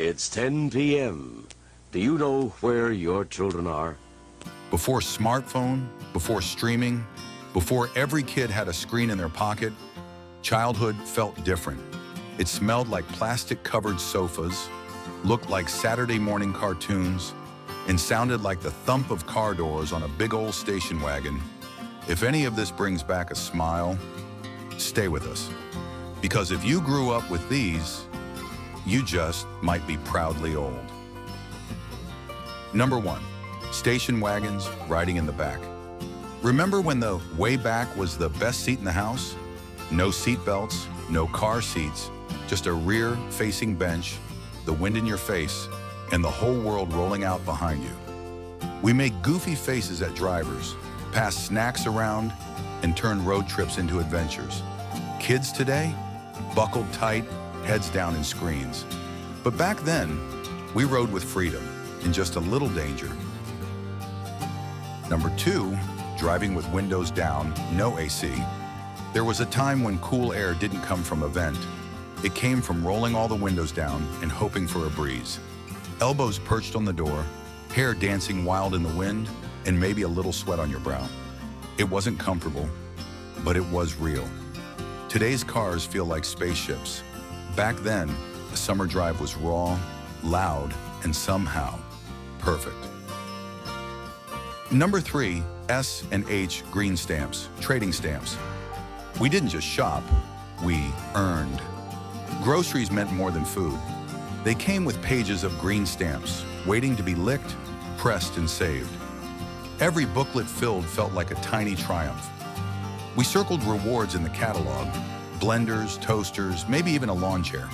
It's 10 p.m. Do you know where your children are? Before smartphone, before streaming, before every kid had a screen in their pocket, childhood felt different. It smelled like plastic-covered sofas, looked like Saturday morning cartoons, and sounded like the thump of car doors on a big old station wagon. If any of this brings back a smile, stay with us. Because if you grew up with these, you just might be proudly old. Number 1, station wagons riding in the back. Remember when the way back was the best seat in the house? No seatbelts, no car seats, just a rear-facing bench, the wind in your face, and the whole world rolling out behind you. We make goofy faces at drivers, pass snacks around, and turn road trips into adventures. Kids today, buckled tight, heads down in screens. But back then, we rode with freedom, in just a little danger. Number 2, driving with windows down, no AC. There was a time when cool air didn't come from a vent. It came from rolling all the windows down and hoping for a breeze. Elbows perched on the door, hair dancing wild in the wind, and maybe a little sweat on your brow. It wasn't comfortable, but it was real. Today's cars feel like spaceships. Back then, a summer drive was raw, loud, and somehow perfect. Number 3, S and H green stamps, trading stamps. We didn't just shop, we earned. Groceries meant more than food. They came with pages of green stamps, waiting to be licked, pressed, and saved. Every booklet filled felt like a tiny triumph. We circled rewards in the catalog, blenders, toasters, maybe even a lawn chair.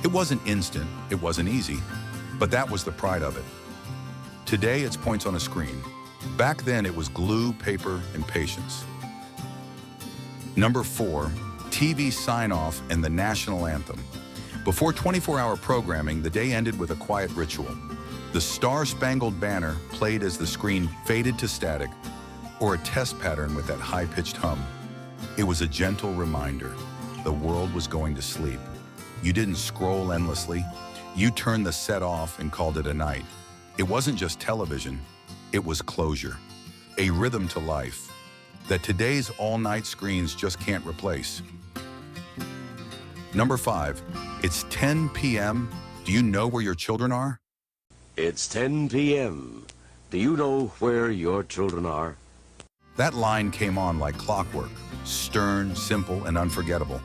It wasn't instant, it wasn't easy, but that was the pride of it. Today, it's points on a screen. Back then, it was glue, paper, and patience. Number 4, TV sign-off and the national anthem. Before 24-hour programming, the day ended with a quiet ritual. The Star-Spangled Banner played as the screen faded to static, or a test pattern with that high-pitched hum. It was a gentle reminder. The world was going to sleep. You didn't scroll endlessly. You turned the set off and called it a night. It wasn't just television. It was closure, a rhythm to life that today's all-night screens just can't replace. Number 5, it's 10 p.m. Do you know where your children are? It's 10 p.m. Do you know where your children are? That line came on like clockwork, stern, simple, and unforgettable.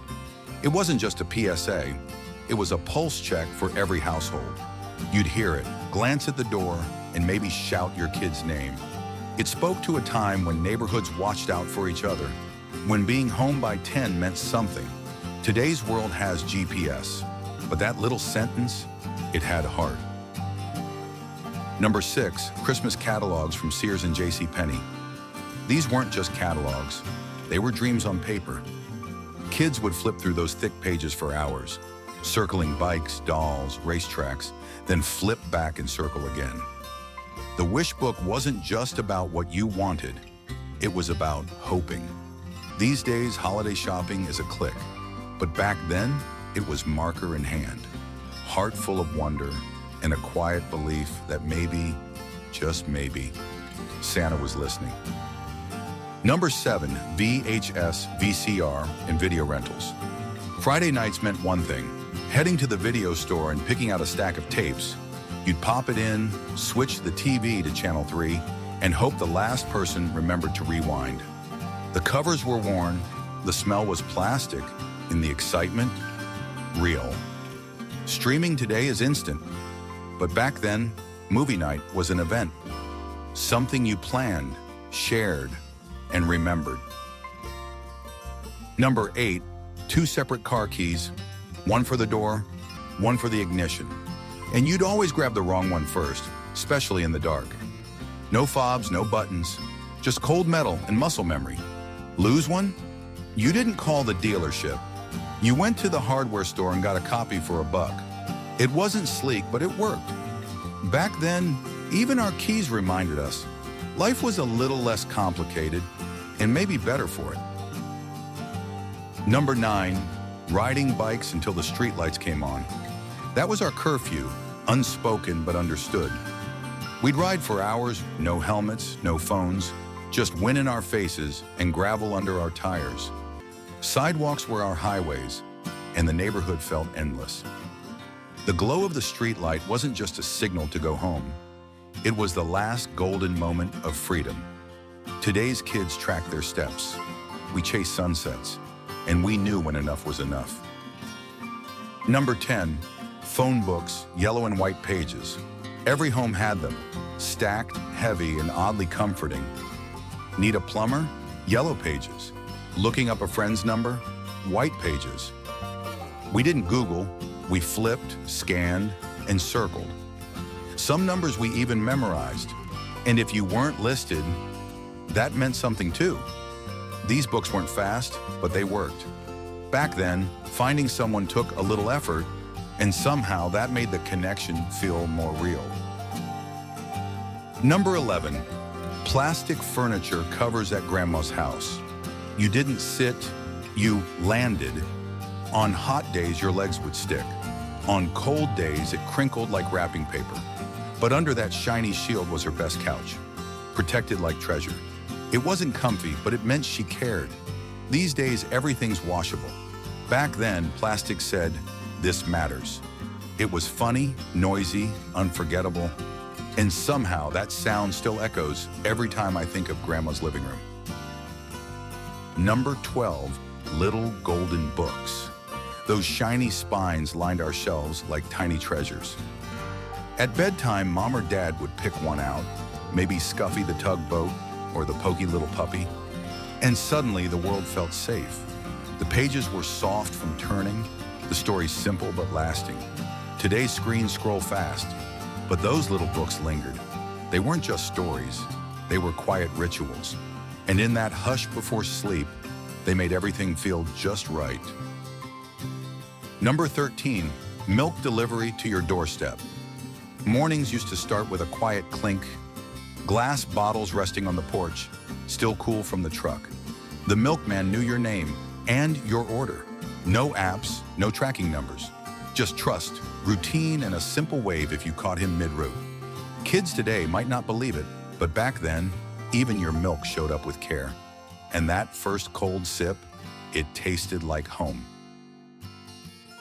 It wasn't just a PSA, it was a pulse check for every household. You'd hear it, glance at the door, and maybe shout your kid's name. It spoke to a time when neighborhoods watched out for each other, when being home by 10 meant something. Today's world has GPS, but that little sentence, it had heart. Number 6, Christmas catalogs from Sears and JCPenney. These weren't just catalogs, they were dreams on paper. Kids would flip through those thick pages for hours, circling bikes, dolls, racetracks, then flip back and circle again. The wish book wasn't just about what you wanted, it was about hoping. These days, holiday shopping is a click, but back then, it was marker in hand, heart full of wonder, and a quiet belief that maybe, just maybe, Santa was listening. Number 7, VHS, VCR, and video rentals. Friday nights meant one thing, heading to the video store and picking out a stack of tapes. You'd pop it in, switch the TV to channel 3, and hope the last person remembered to rewind. The covers were worn, the smell was plastic, and the excitement, real. Streaming today is instant, but back then, movie night was an event. Something you planned, shared, and remembered. Number 8, 2 separate car keys, one for the door, one for the ignition. And you'd always grab the wrong one first, especially in the dark. No fobs, no buttons, just cold metal and muscle memory. Lose one? You didn't call the dealership. You went to the hardware store and got a copy for $1. It wasn't sleek, but it worked. Back then, even our keys reminded us life was a little less complicated and maybe better for it. Number 9, riding bikes until the streetlights came on. That was our curfew, unspoken but understood. We'd ride for hours, no helmets, no phones, just wind in our faces and gravel under our tires. Sidewalks were our highways, and the neighborhood felt endless. The glow of the streetlight wasn't just a signal to go home. It was the last golden moment of freedom. Today's kids track their steps. We chase sunsets, and we knew when enough was enough. Number 10, phone books, yellow and white pages. Every home had them, stacked, heavy, and oddly comforting. Need a plumber? Yellow pages. Looking up a friend's number? White pages. We didn't Google, we flipped, scanned, and circled. Some numbers we even memorized, and if you weren't listed, that meant something too. These books weren't fast, but they worked. Back then, finding someone took a little effort, and somehow that made the connection feel more real. Number 11, plastic furniture covers at Grandma's house. You didn't sit, you landed. On hot days, your legs would stick. On cold days, it crinkled like wrapping paper. But under that shiny shield was her best couch, protected like treasure. It wasn't comfy, but it meant she cared. These days, everything's washable. Back then, plastic said, "This matters." It was funny, noisy, unforgettable, and somehow that sound still echoes every time I think of Grandma's living room. Number 12, little golden books. Those shiny spines lined our shelves like tiny treasures. At bedtime, Mom or Dad would pick one out, maybe Scuffy the tugboat or the Pokey Little Puppy, and suddenly the world felt safe. The pages were soft from turning, the stories simple but lasting. Today's screens scroll fast, but those little books lingered. They weren't just stories, they were quiet rituals. And in that hush before sleep, they made everything feel just right. Number 13, milk delivery to your doorstep. Mornings used to start with a quiet clink, glass bottles resting on the porch, still cool from the truck. The milkman knew your name and your order. No apps, no tracking numbers. Just trust, routine, and a simple wave if you caught him mid-route. Kids today might not believe it, but back then, even your milk showed up with care. And that first cold sip, it tasted like home.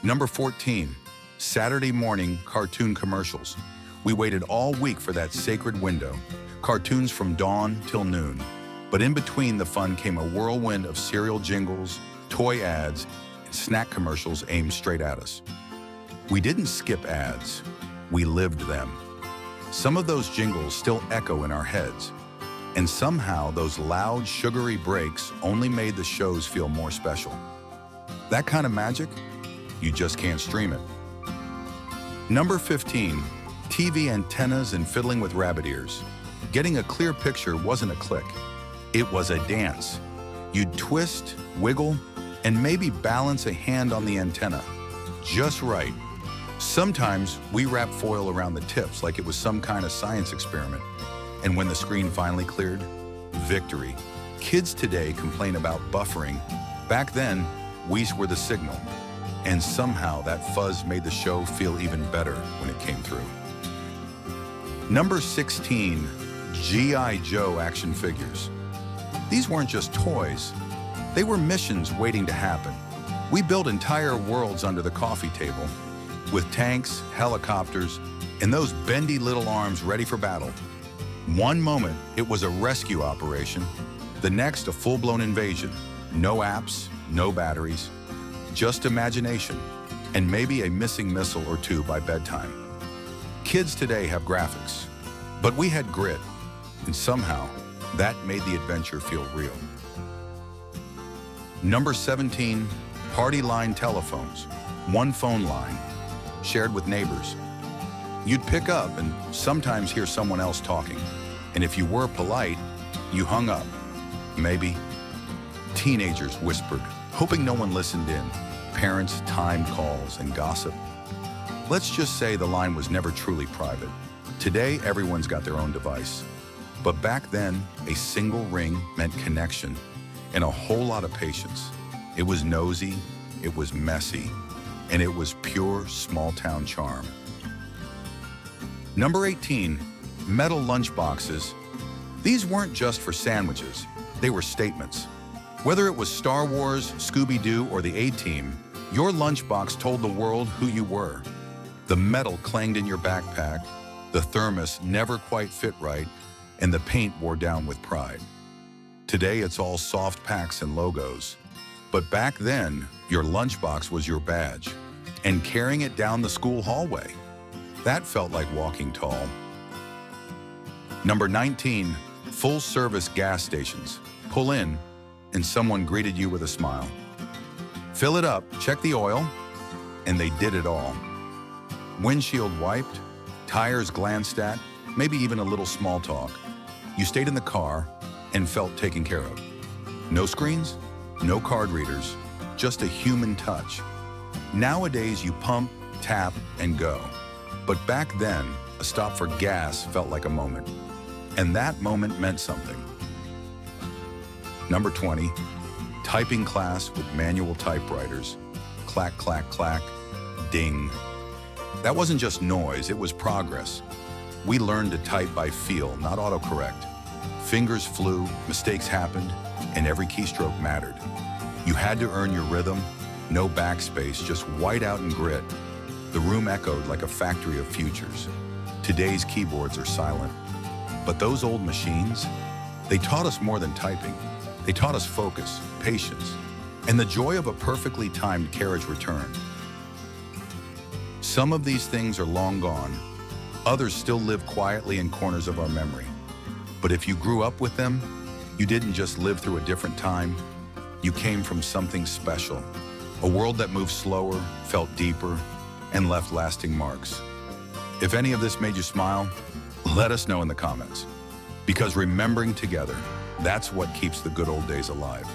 Number 14, Saturday morning cartoon commercials. We waited all week for that sacred window, cartoons from dawn till noon. But in between the fun came a whirlwind of cereal jingles, toy ads, and snack commercials aimed straight at us. We didn't skip ads, we lived them. Some of those jingles still echo in our heads, and somehow those loud, sugary breaks only made the shows feel more special. That kind of magic, you just can't stream it. Number 15, TV antennas and fiddling with rabbit ears. Getting a clear picture wasn't a click, it was a dance. You'd twist, wiggle, and maybe balance a hand on the antenna. Just right. Sometimes we wrapped foil around the tips like it was some kind of science experiment. And when the screen finally cleared, victory. Kids today complain about buffering. Back then, we were the signal. And somehow that fuzz made the show feel even better when it came through. Number 16, G.I. Joe action figures. These weren't just toys. They were missions waiting to happen. We built entire worlds under the coffee table, with tanks, helicopters, and those bendy little arms ready for battle. One moment, it was a rescue operation. The next, a full-blown invasion. No apps, no batteries, just imagination, and maybe a missing missile or two by bedtime. Kids today have graphics, but we had grit, and somehow, that made the adventure feel real. Number 17, party line telephones. One phone line, shared with neighbors. You'd pick up and sometimes hear someone else talking. And if you were polite, you hung up. Maybe. Teenagers whispered, hoping no one listened in. Parents timed calls and gossip. Let's just say the line was never truly private. Today, everyone's got their own device. But back then, a single ring meant connection and a whole lot of patience. It was nosy, it was messy, and it was pure small-town charm. Number 18, metal lunchboxes. These weren't just for sandwiches, they were statements. Whether it was Star Wars, Scooby-Doo, or the A-Team, your lunchbox told the world who you were. The metal clanged in your backpack, the thermos never quite fit right, and the paint wore down with pride. Today it's all soft packs and logos. But back then, your lunchbox was your badge, and carrying it down the school hallway, that felt like walking tall. Number 19, full-service gas stations. Pull in, and someone greeted you with a smile. Fill it up, check the oil, and they did it all. Windshield wiped, tires glanced at, maybe even a little small talk. You stayed in the car and felt taken care of. No screens, no card readers, just a human touch. Nowadays, you pump, tap, and go. But back then, a stop for gas felt like a moment. And that moment meant something. Number 20, typing class with manual typewriters. Clack, clack, clack, ding. That wasn't just noise, it was progress. We learned to type by feel, not autocorrect. Fingers flew, mistakes happened, and every keystroke mattered. You had to earn your rhythm, no backspace, just whiteout and grit. The room echoed like a factory of futures. Today's keyboards are silent. But those old machines, they taught us more than typing. They taught us focus, patience, and the joy of a perfectly timed carriage return. Some of these things are long gone. Others still live quietly in corners of our memory. But if you grew up with them, you didn't just live through a different time. You came from something special. A world that moved slower, felt deeper, and left lasting marks. If any of this made you smile, let us know in the comments. Because remembering together, that's what keeps the good old days alive.